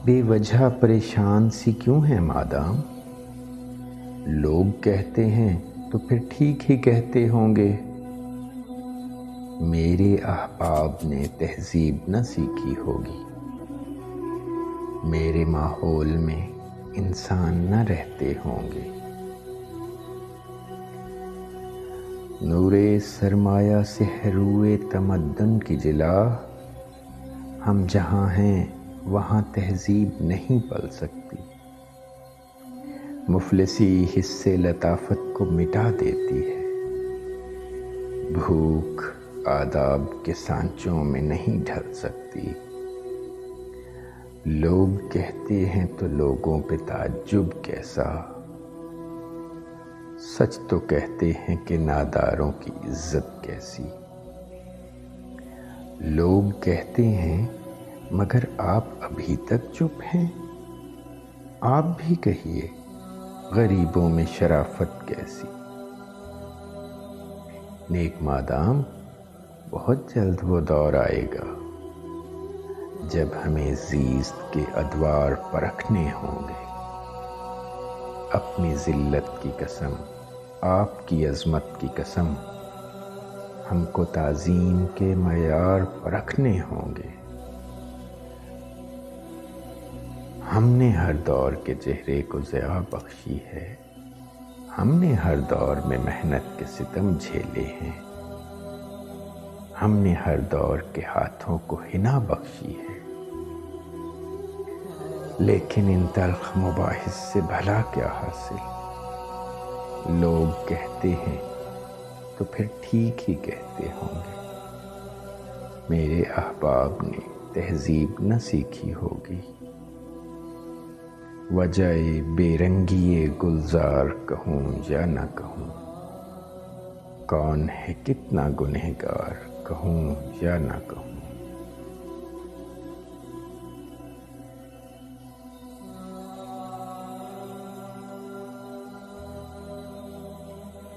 بے وجہ پریشان سی کیوں ہے مادام؟ لوگ کہتے ہیں تو پھر ٹھیک ہی کہتے ہوں گے۔ میرے احباب نے تہذیب نہ سیکھی ہوگی، میرے ماحول میں انسان نہ رہتے ہوں گے۔ نور سرمایہ سے ہے روئے تمدن کی جلا، ہم جہاں ہیں وہاں تہذیب نہیں پل سکتی۔ مفلسی حصے لطافت کو مٹا دیتی ہے، بھوک آداب کے سانچوں میں نہیں ڈھل سکتی۔ لوگ کہتے ہیں تو لوگوں پہ تعجب کیسا، سچ تو کہتے ہیں کہ ناداروں کی عزت کیسی۔ لوگ کہتے ہیں مگر آپ ابھی تک چپ ہیں، آپ بھی کہیے غریبوں میں شرافت کیسی۔ نیک مادام، بہت جلد وہ دور آئے گا جب ہمیں زیست کے ادوار پرکھنے ہوں گے۔ اپنی ذلت کی قسم، آپ کی عظمت کی قسم، ہم کو تعظیم کے معیار پرکھنے ہوں گے۔ ہم نے ہر دور کے چہرے کو ضیاء بخشی ہے، ہم نے ہر دور میں محنت کے ستم جھیلے ہیں، ہم نے ہر دور کے ہاتھوں کو حنا بخشی ہے۔ لیکن ان تلخ مباحث سے بھلا کیا حاصل؟ لوگ کہتے ہیں تو پھر ٹھیک ہی کہتے ہوں گے۔ میرے احباب نے تہذیب نہ سیکھی ہوگی، وجہ بے رنگی گلزار کہوں یا نہ کہوں، کون ہے کتنا گنہگار کہوں یا نہ کہوں۔